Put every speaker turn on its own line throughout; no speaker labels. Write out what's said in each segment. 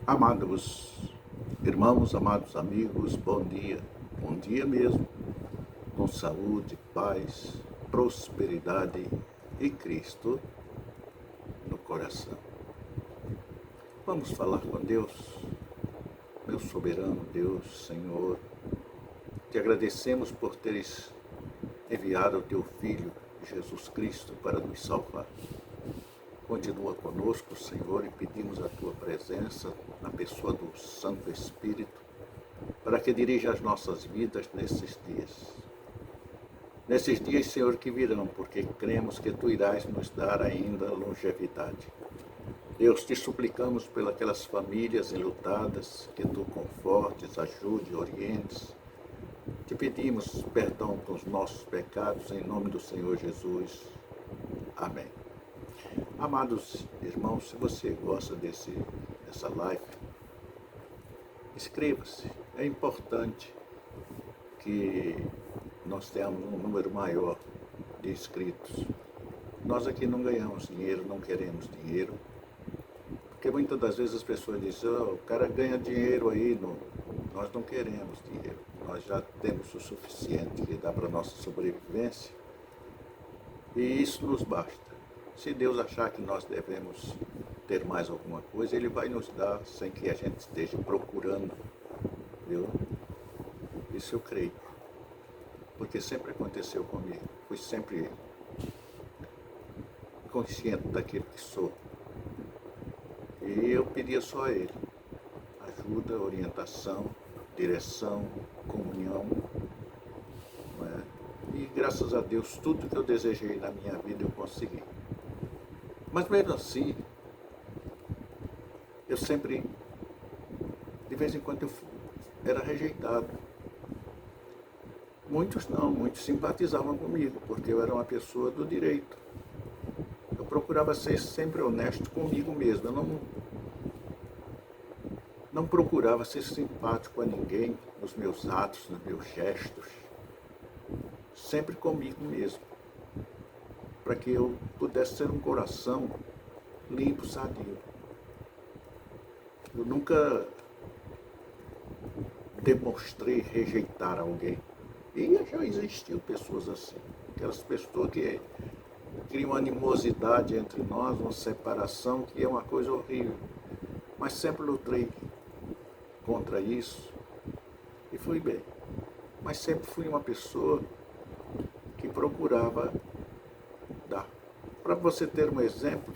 Amados irmãos, amados amigos, bom dia mesmo, com saúde, paz, prosperidade e Cristo no coração. Vamos falar com Deus, meu soberano Deus, Senhor. Te agradecemos por teres enviado o teu Filho, Jesus Cristo, para nos salvar. Continua conosco, Senhor, e pedimos a tua presença na pessoa do Santo Espírito, para que dirija as nossas vidas nesses dias. Nesses dias, Senhor, que virão, porque cremos que tu irás nos dar ainda longevidade. Deus, te suplicamos pelas famílias enlutadas, que tu confortes, ajude, orientes. Te pedimos perdão pelos nossos pecados, em nome do Senhor Jesus. Amém. Amados irmãos, se você gosta dessa live, inscreva-se. É importante que nós tenhamos um número maior de inscritos. Nós aqui não ganhamos dinheiro, não queremos dinheiro, porque muitas das vezes as pessoas dizem, o cara ganha dinheiro aí, nós não queremos dinheiro. Nós já temos o suficiente que dá para a nossa sobrevivência e isso nos basta. Se Deus achar que nós devemos ter mais alguma coisa, Ele vai nos dar sem que a gente esteja procurando, viu? Isso eu creio, porque sempre aconteceu comigo. Fui sempre consciente daquilo que sou. E eu pedia só a Ele ajuda, orientação, direção, comunhão. Não é? E graças a Deus, tudo que eu desejei na minha vida eu consegui. Mas mesmo assim, eu sempre, de vez em quando, eu era rejeitado. Muitos simpatizavam comigo, porque eu era uma pessoa do direito. Eu procurava ser sempre honesto comigo mesmo. Eu não procurava ser simpático a ninguém nos meus atos, nos meus gestos. Sempre comigo mesmo, para que eu pudesse ter um coração limpo, sadio. Eu nunca demonstrei rejeitar alguém. E já existiu pessoas assim, aquelas pessoas que criam animosidade entre nós, uma separação que é uma coisa horrível. Mas sempre lutei contra isso e fui bem. Mas sempre fui uma pessoa que procurava dar. Para você ter um exemplo,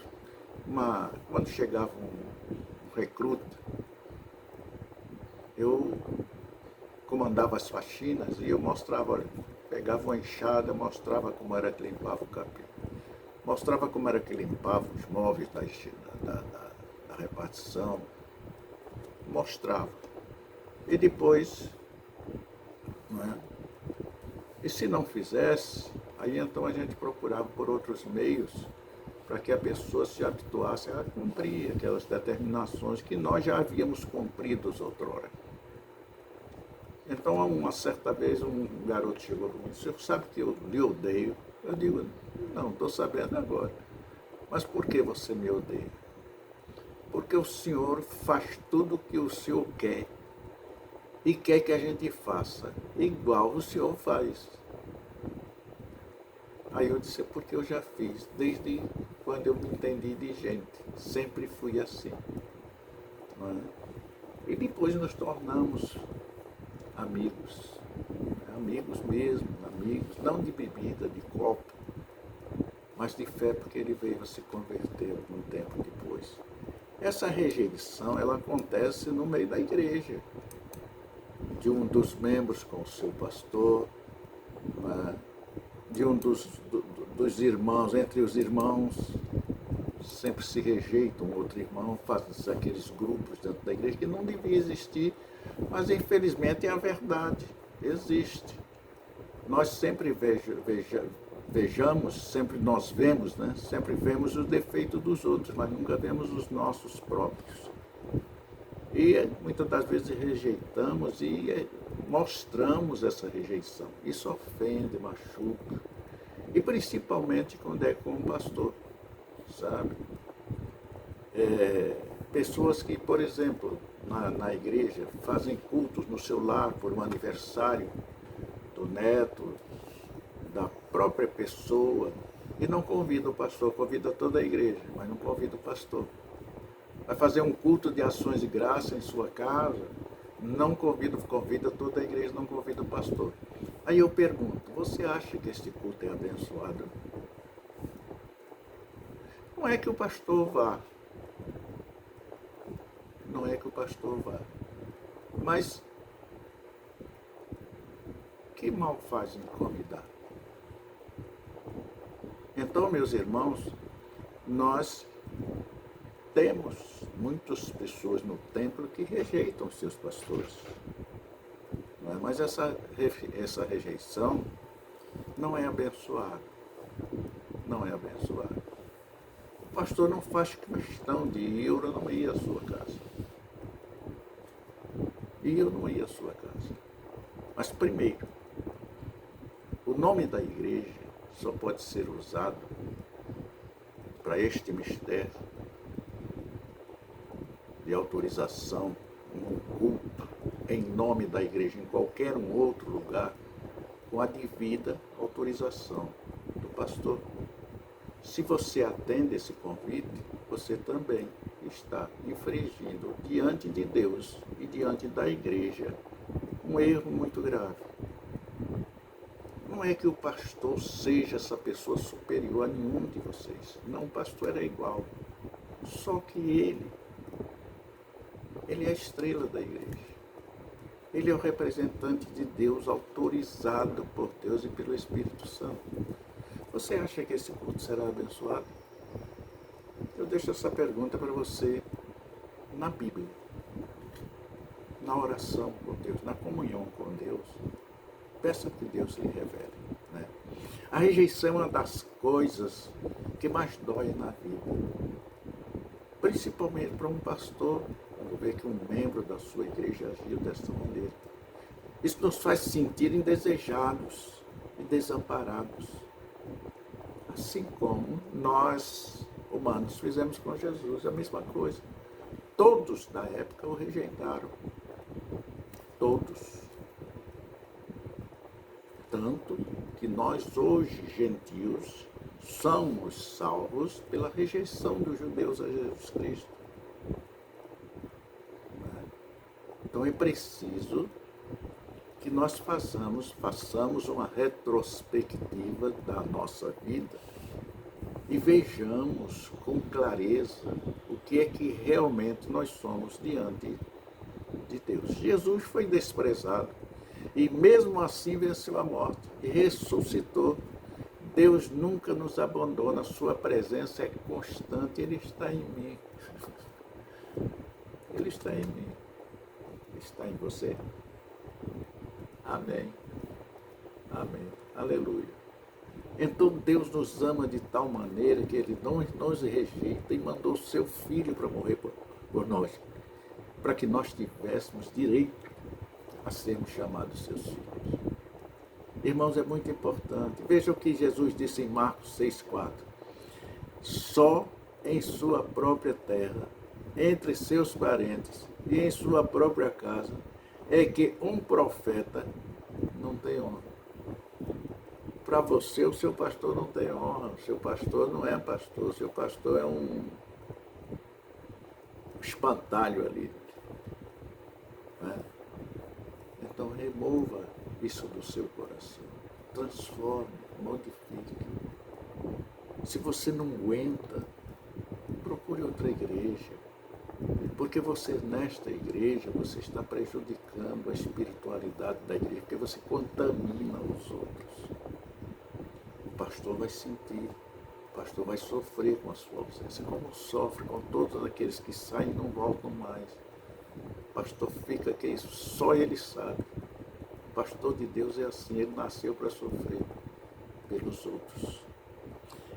quando chegava um recruta, eu comandava as faxinas e eu mostrava, pegava uma enxada, mostrava como era que limpava o capim, mostrava como era que limpava os móveis da repartição, mostrava. E depois, não é? E se não fizesse, aí então a gente procurava por outros meios para que a pessoa se habituasse a cumprir aquelas determinações que nós já havíamos cumprido outrora. Então, uma certa vez, um garoto chegou para mim e disse, o senhor sabe que eu lhe odeio? Eu digo, não, estou sabendo agora. Mas por que você me odeia? Porque o senhor faz tudo o que o senhor quer e quer que a gente faça igual o senhor faz. Aí eu disse, porque eu já fiz, desde quando eu me entendi de gente, sempre fui assim. Não é? E depois nos tornamos amigos, amigos mesmo, amigos, não de bebida, de copo, mas de fé, porque ele veio a se converter algum tempo depois. Essa rejeição, ela acontece no meio da igreja, de um dos membros com o seu pastor, de um dos irmãos, entre os irmãos, sempre se rejeita um outro irmão, faz aqueles grupos dentro da igreja que não devia existir, mas infelizmente é a verdade, existe. Nós sempre vejamos, sempre nós vemos, né? Sempre vemos os defeitos dos outros, mas nunca vemos os nossos próprios. E muitas das vezes rejeitamos e mostramos essa rejeição. Isso ofende, machuca. E principalmente quando é com o pastor, sabe? Pessoas que, por exemplo, na igreja, fazem cultos no seu lar por um aniversário do neto, da própria pessoa, e não convida o pastor, convida toda a igreja, mas não convida o pastor. Vai fazer um culto de ações de graça em sua casa, não convida toda a igreja, não convida o pastor. Aí eu pergunto, você acha que este culto é abençoado? Não é que o pastor vá, não é que o pastor vá, mas que mal faz em convidar? Então, meus irmãos, nós temos muitas pessoas no templo que rejeitam seus pastores. Não é? Mas essa rejeição não é abençoada. Não é abençoada. O pastor não faz questão de ir, eu não ia à sua casa. E eu não ia à sua casa. Mas primeiro, o nome da igreja só pode ser usado para este mistério de autorização, um culto em nome da igreja em qualquer um outro lugar, com a devida autorização do pastor. Se você atende esse convite, você também está infringindo diante de Deus e diante da igreja um erro muito grave. Não é que o pastor seja essa pessoa superior a nenhum de vocês. Não, o pastor é igual. Só que ele é a estrela da igreja. Ele é o representante de Deus, autorizado por Deus e pelo Espírito Santo. Você acha que esse culto será abençoado? Eu deixo essa pergunta para você na Bíblia, na oração com Deus, na comunhão com Deus. Peça que Deus lhe revele. Né? A rejeição é uma das coisas que mais dói na vida. Principalmente para um pastor, quando vê que um membro da sua igreja agiu dessa maneira. Isso nos faz sentir indesejados e desamparados. Assim como nós, humanos, fizemos com Jesus a mesma coisa. Todos da época o rejeitaram. Todos. Tanto que nós hoje, gentios, somos salvos pela rejeição dos judeus a Jesus Cristo. Então é preciso que nós façamos uma retrospectiva da nossa vida e vejamos com clareza o que é que realmente nós somos diante de Deus. Jesus foi desprezado e mesmo assim venceu a morte e ressuscitou. Deus nunca nos abandona, a sua presença é constante, Ele está em mim. Ele está em mim. Ele está em você. Amém. Amém. Aleluia. Então Deus nos ama de tal maneira que Ele não nos rejeita e mandou o seu Filho para morrer por nós, para que nós tivéssemos direito a sermos chamados seus filhos. Irmãos, é muito importante. Veja o que Jesus disse em Marcos 6,4. Só em sua própria terra, entre seus parentes e em sua própria casa, é que um profeta não tem honra. Para você, o seu pastor não tem honra. O seu pastor não é pastor. O seu pastor é um espantalho ali. Né? Então, remova isso do seu coração. Transforme, modifique. Se você não aguenta, procure outra igreja. Porque você, nesta igreja, você está prejudicando a espiritualidade da igreja, porque você contamina os outros. O pastor vai sentir, o pastor vai sofrer com a sua ausência, como sofre com todos aqueles que saem e não voltam mais. O pastor fica que isso só ele sabe. O pastor de Deus é assim, ele nasceu para sofrer pelos outros.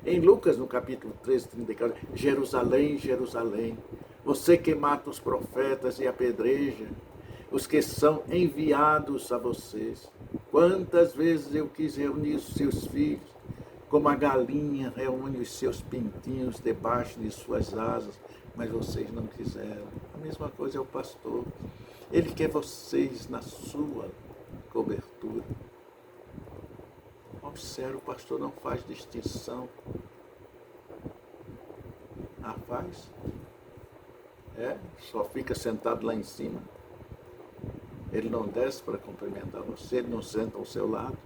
Em Lucas, no capítulo 13, 34, Jerusalém, Jerusalém, você que mata os profetas e apedreja os que são enviados a vocês. Quantas vezes eu quis reunir os seus filhos, como a galinha reúne os seus pintinhos debaixo de suas asas, mas vocês não quiseram. A mesma coisa é o pastor. Ele quer vocês na sua cobertura. Observe, o pastor não faz distinção. Ah, faz? Só fica sentado lá em cima. Ele não desce para cumprimentar você, ele não senta ao seu lado.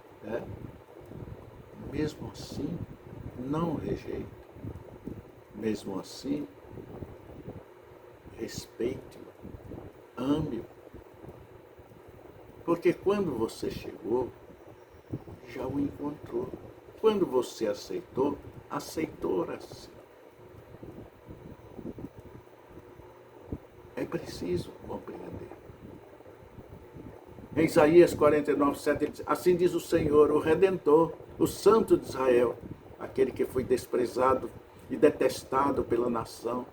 Mesmo assim, não rejeite. Mesmo assim, respeite-o, ame-o. Porque quando você chegou, já o encontrou. Quando você aceitou, aceitou-se. É preciso compreender. Em Isaías 49:7, ele diz: assim diz o Senhor, o Redentor, o Santo de Israel, aquele que foi desprezado e detestado pela nação,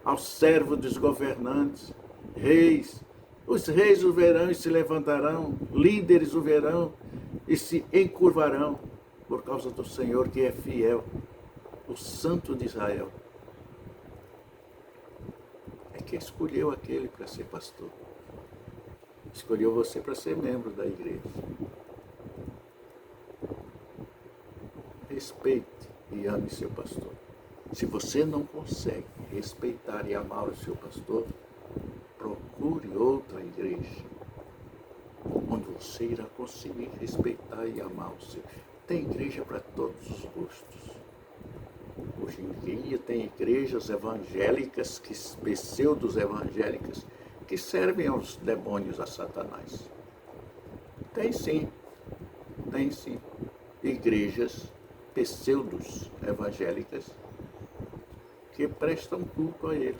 ao servo dos governantes, reis. Os reis o verão e se levantarão, líderes o verão e se encurvarão, por causa do Senhor que é fiel, o Santo de Israel. É que escolheu aquele para ser pastor. Escolheu você para ser membro da igreja. Respeite e ame seu pastor. Se você não consegue respeitar e amar o seu pastor, procure outra igreja, onde você irá conseguir respeitar e amar o seu. Tem igreja para todos os gostos. Hoje em dia tem igrejas evangélicas, pseudos evangélicas, que servem aos demônios, a Satanás. Tem sim. Igrejas pseudos evangélicas que prestam culto a ele.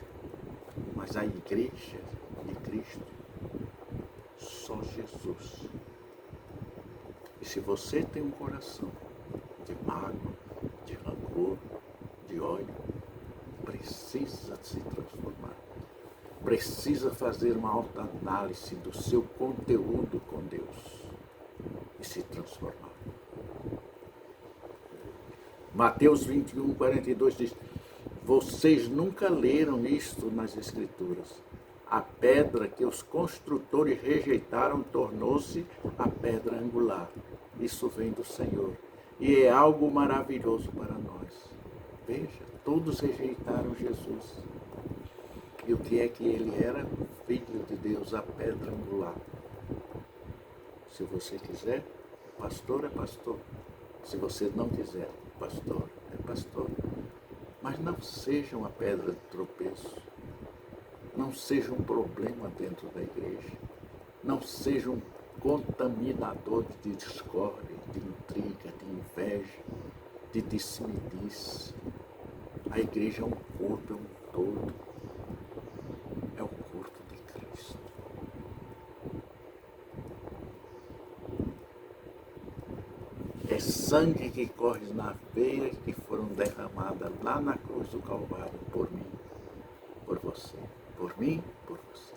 Mas a igreja de Cristo, só Jesus. E se você tem um coração de mágoa, de rancor, de ódio, precisa se transformar. Precisa fazer uma autoanálise do seu conteúdo com Deus e se transformar. Mateus 21:42 diz: vocês nunca leram isto nas Escrituras. A pedra que os construtores rejeitaram tornou-se a pedra angular. Isso vem do Senhor. E é algo maravilhoso para nós. Veja, todos rejeitaram Jesus. E o que é que ele era? Filho de Deus, a pedra angular. Se você quiser, pastor é pastor. Se você não quiser, pastor é pastor. Mas não seja uma pedra de tropeço. Não seja um problema dentro da igreja. Não seja um contaminador de discórdia, de intriga, de inveja, de disse-me-disse. A igreja é um corpo, é um todo. É o corpo de Cristo. É sangue que corre na veia que foram derramadas lá na cruz do Calvário por mim, por você. Por mim, por você.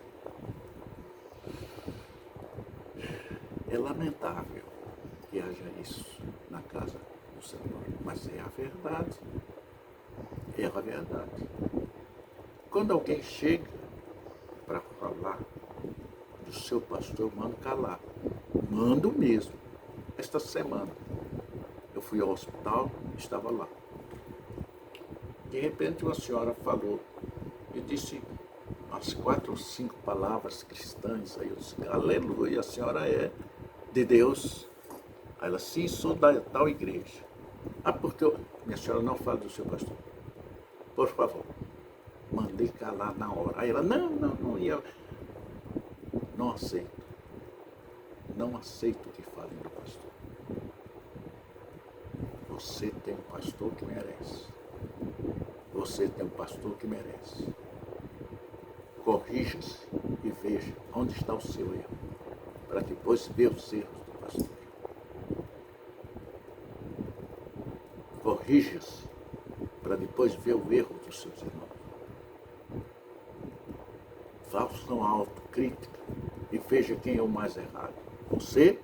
É lamentável que haja isso na casa do Senhor, mas é a verdade. É a verdade. Quando alguém chega para falar do seu pastor, eu mando calar. Mando mesmo. Esta semana eu fui ao hospital, estava lá. De repente uma senhora falou e disse as 4 ou 5 palavras cristãs. Aí eu disse: aleluia, a senhora é de Deus. Aí ela: sim, sou da tal igreja. Ah, porque minha senhora não fala do seu pastor. Por favor. Mandei calar na hora. Aí ela: não ia. Não aceito. Não aceito que falem do pastor. Você tem um pastor que merece. Você tem um pastor que merece. Corrija-se e veja onde está o seu erro, para depois ver os erros do pastor. Corrija-se para depois ver o erro dos seus irmãos. Faça uma autocrítica e veja quem é o mais errado, você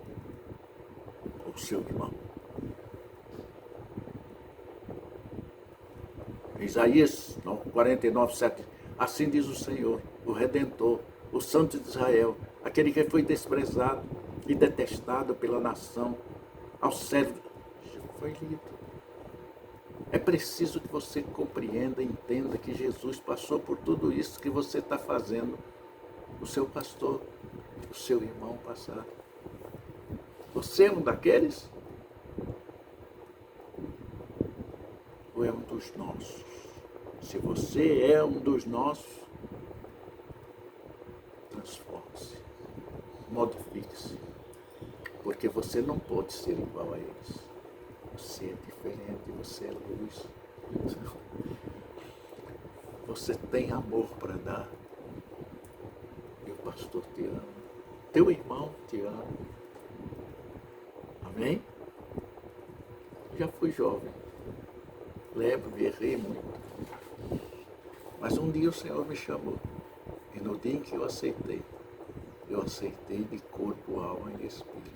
ou seu irmão. Isaías 49:7. Assim diz o Senhor, o Redentor, o Santo de Israel, aquele que foi desprezado e detestado pela nação, ao servo. Foi lido. É preciso que você compreenda, entenda que Jesus passou por tudo isso que você está fazendo, o seu pastor, o seu irmão passar. Você é um daqueles? Ou é um dos nossos? Se você é um dos nossos, transforme-se, modifique-se, porque você não pode ser igual a eles. Você é diferente, você é luz. Você tem amor para dar. E o pastor te ama. Teu irmão te ama. Amém? Já fui jovem. Lembro, errei muito. Mas um dia o Senhor me chamou. E no dia em que eu aceitei de corpo, alma e espírito.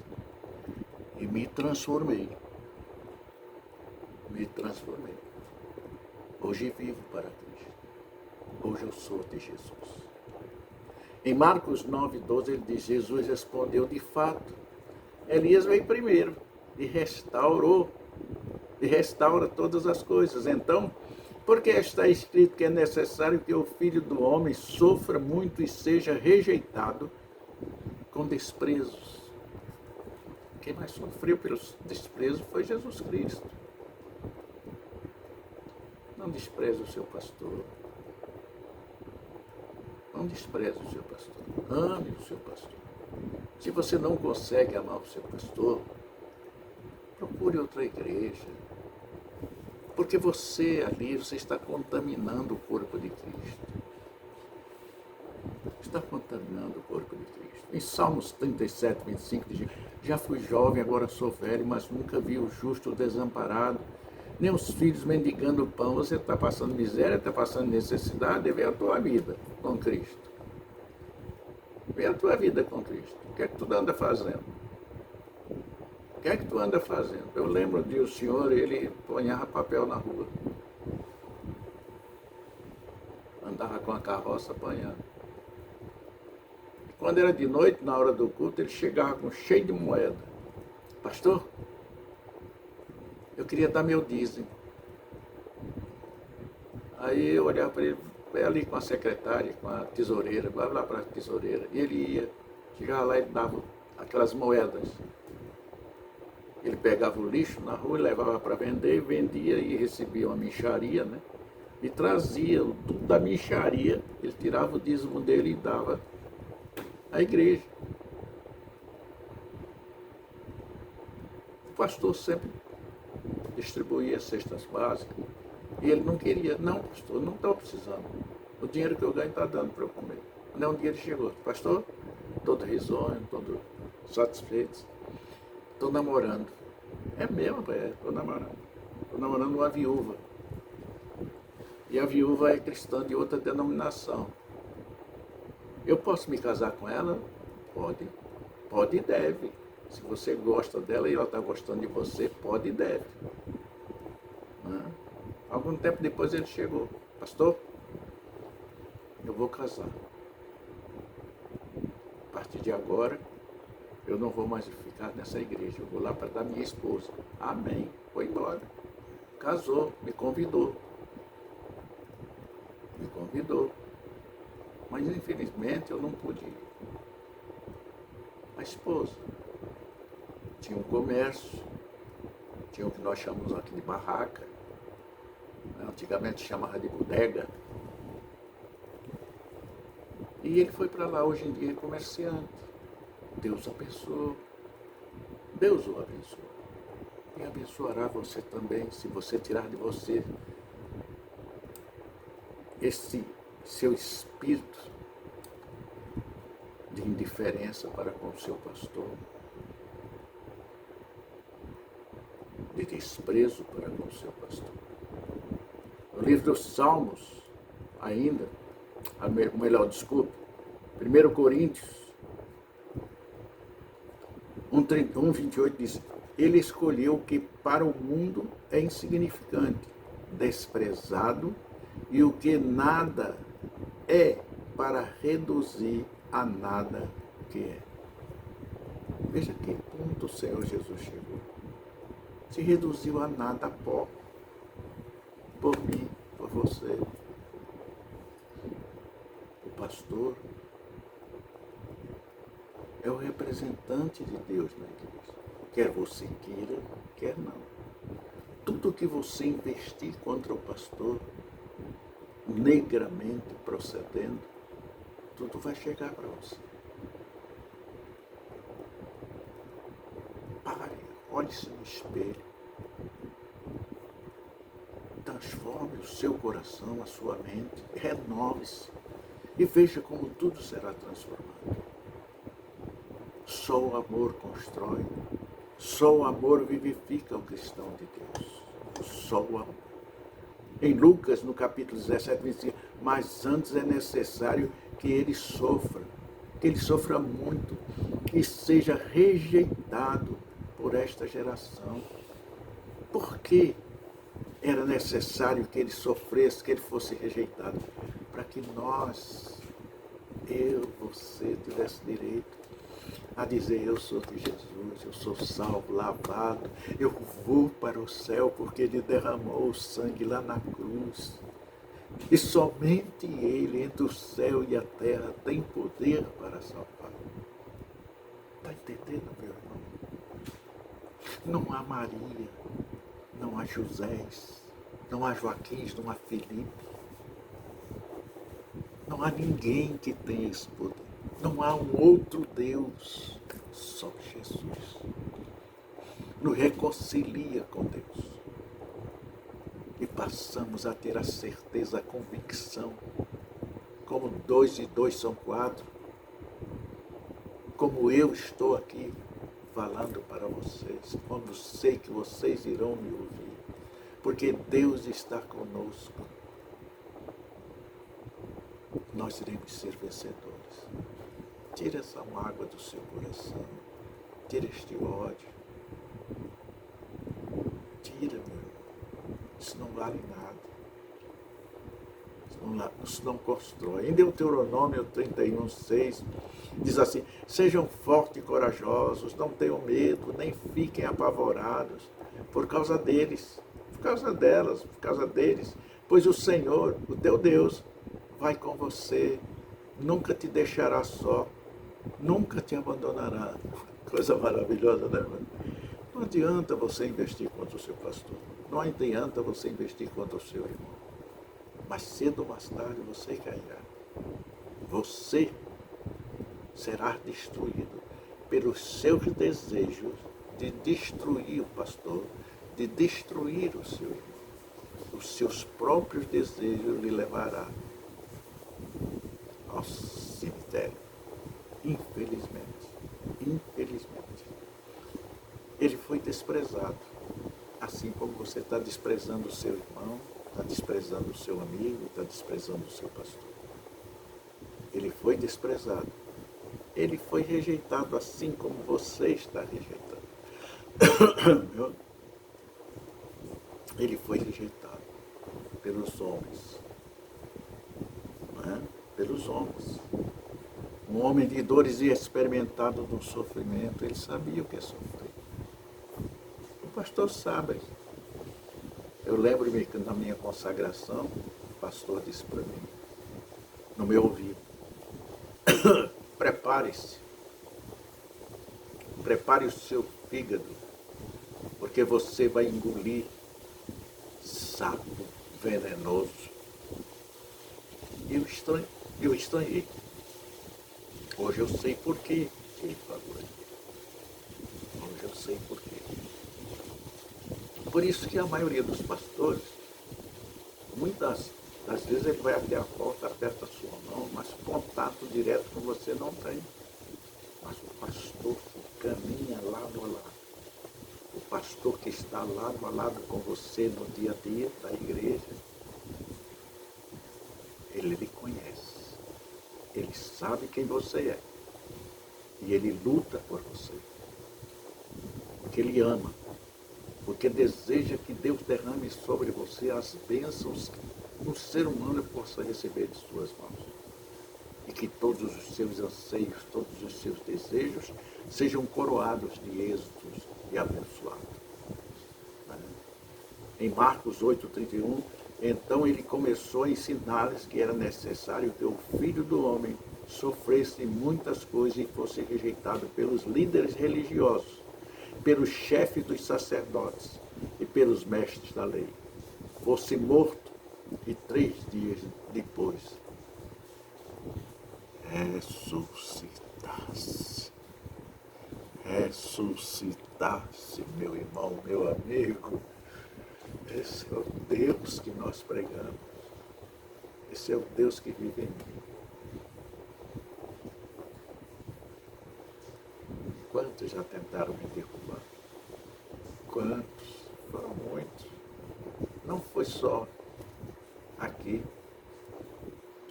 E me transformei. Hoje vivo para Cristo. Hoje eu sou de Jesus. Em Marcos 9:12 ele diz, Jesus respondeu, de fato, Elias veio primeiro e restaura todas as coisas. Então, porque está escrito que é necessário que o Filho do Homem sofra muito e seja rejeitado com desprezos. Quem mais sofreu pelos desprezos foi Jesus Cristo. Não despreze o seu pastor. Não despreze o seu pastor. Ame o seu pastor. Se você não consegue amar o seu pastor, procure outra igreja. Porque você ali, você está contaminando o corpo de Cristo. Está contaminando o corpo de Cristo. Em Salmos 37:25 diz, já fui jovem, agora sou velho, mas nunca vi o justo desamparado, nem os filhos mendigando pão. Você está passando miséria, está passando necessidade, vê a tua vida com Cristo. Vê a tua vida com Cristo. O que é que tu anda fazendo? O que é que tu anda fazendo? Eu lembro de o senhor, ele ponhava papel na rua. Andava com a carroça apanhando. Quando era de noite, na hora do culto, ele chegava cheio de moeda. Pastor, eu queria dar meu dízimo. Aí eu olhava para ele, ali com a secretária, com a tesoureira, vai lá para a tesoureira. E ele ia, chegava lá e dava aquelas moedas. Ele pegava o lixo na rua e levava para vender, vendia e recebia uma mixaria, né? E trazia tudo da mixaria, ele tirava o dízimo dele e dava à igreja. O pastor sempre distribuía cestas básicas. E ele não queria, não, pastor, não estou precisando. O dinheiro que eu ganho está dando para eu comer. Não, um dia ele chegou, pastor, todo risonho, todo satisfeito, estou namorando. É mesmo, estou namorando. Estou namorando uma viúva. E a viúva é cristã de outra denominação. Eu posso me casar com ela? Pode. Pode e deve. Se você gosta dela e ela está gostando de você, pode e deve. Algum tempo depois ele chegou. Pastor, eu vou casar. A partir de agora, eu não vou mais ficar nessa igreja. Eu vou lá para dar minha esposa. Amém. Foi embora. Casou, me convidou. Mas infelizmente eu não pude ir. A esposa tinha um comércio, tinha o que nós chamamos aqui de barraca, antigamente chamava de bodega. E ele foi para lá, hoje em dia é comerciante. Deus abençoou. Deus o abençoou. E abençoará você também, se você tirar de você esse seu espírito de indiferença para com o seu pastor, de desprezo para com o seu pastor. No livro dos Salmos, ainda, desculpe, 1 Coríntios 1:28 diz, ele escolheu o que para o mundo é insignificante, desprezado, e o que nada é para reduzir a nada o que é. Veja que ponto o Senhor Jesus chegou. Se reduziu a nada, a pó. Por mim, por você. O pastor é o representante de Deus na igreja. Quer você queira, quer não. Tudo que você investir contra o pastor, negramente procedendo, tudo vai chegar para você. Pare, olhe-se no espelho. Transforme o seu coração, a sua mente, renove-se e veja como tudo será transformado. Só o amor constrói, só o amor vivifica o cristão de Deus. Só o amor. Em Lucas, no capítulo 17, 25, mas antes é necessário que ele sofra muito, que seja rejeitado por esta geração. Por que era necessário que ele sofresse, que ele fosse rejeitado? Para que nós, você, tivesse direito a dizer: eu sou de Jesus, eu sou salvo, lavado, eu vou para o céu porque ele derramou o sangue lá na cruz. E somente ele, entre o céu e a terra, tem poder para salvar. Está entendendo, meu irmão? Não há Maria, não há Josés, não há Joaquim, não há Felipe. Não há ninguém que tenha esse poder. Não há um outro Deus, só Jesus. Nos reconcilia com Deus. E passamos a ter a certeza, a convicção, como 2 e 2 são 4, como eu estou aqui falando para vocês, como sei que vocês irão me ouvir, porque Deus está conosco. Nós iremos ser vencedores. Tira essa mágoa do seu coração. Tira este ódio. Tira, meu irmão. Isso não vale nada. Isso não constrói. Em Deuteronômio 31, 6, diz assim: sejam fortes e corajosos, não tenham medo, nem fiquem apavorados por causa deles, por causa delas, por causa deles. Pois o Senhor, o teu Deus, vai com você, nunca te deixará só, nunca te abandonará. Coisa maravilhosa, né, mano? Não adianta você investir contra o seu pastor, não adianta você investir contra o seu irmão. Mas cedo ou mais tarde você cairá. Você será destruído pelos seus desejos de destruir o pastor, de destruir o seu irmão. Os seus próprios desejos lhe levará ao cemitério. Infelizmente. Ele foi desprezado. Assim como você está desprezando o seu irmão, está desprezando o seu amigo, está desprezando o seu pastor. Ele foi desprezado. Ele foi rejeitado assim como você está rejeitando. Ele foi rejeitado pelos homens. Não é? Pelos homens. Um homem de dores e experimentado do sofrimento, ele sabia o que é sofrer. O pastor sabe. Eu lembro-me que na minha consagração, o pastor disse para mim, no meu ouvido: prepare-se. Prepare o seu fígado, porque você vai engolir sapo venenoso. E eu estranhei. Hoje eu sei por que ele falou. Hoje eu sei por quê. Por isso que a maioria dos pastores, muitas das vezes ele vai abrir a porta, aperta a sua mão, mas contato direto com você não tem. Mas o pastor que caminha lado a lado, o pastor que está lado a lado com você no dia a dia da igreja, ele lhe conhece. Ele sabe quem você é. E ele luta por você. Porque ele ama. Porque deseja que Deus derrame sobre você as bênçãos um ser humano possa receber de suas mãos. E que todos os seus anseios, todos os seus desejos sejam coroados de êxitos e abençoados. Em Marcos 8,31, então ele começou a ensinar-lhes que era necessário que o Filho do Homem sofresse muitas coisas e fosse rejeitado pelos líderes religiosos, pelos chefes dos sacerdotes e pelos mestres da lei. Fosse morto e 3 dias depois ressuscitasse. Ressuscitasse, meu irmão, meu amigo. Esse é o Deus que nós pregamos. Esse é o Deus que vive em mim. Quantos já tentaram me derrubar? Quantos? Foram muitos. Não foi só aqui,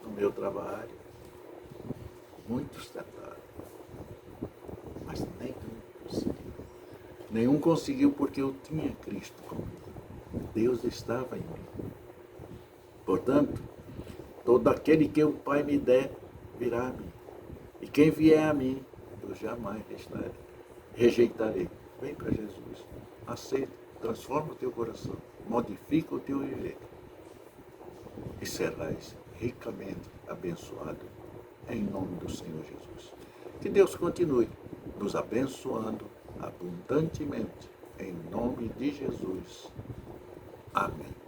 no meu trabalho. Muitos tentaram. Mas nenhum conseguiu. Nenhum conseguiu porque eu tinha Cristo comigo. Deus estava em mim. Portanto, todo aquele que o Pai me der, virá a mim. E quem vier a mim, eu jamais rejeitarei. Vem para Jesus. Aceita, transforma o teu coração, modifica o teu viver. E serás ricamente abençoado em nome do Senhor Jesus. Que Deus continue nos abençoando abundantemente em nome de Jesus. Amém.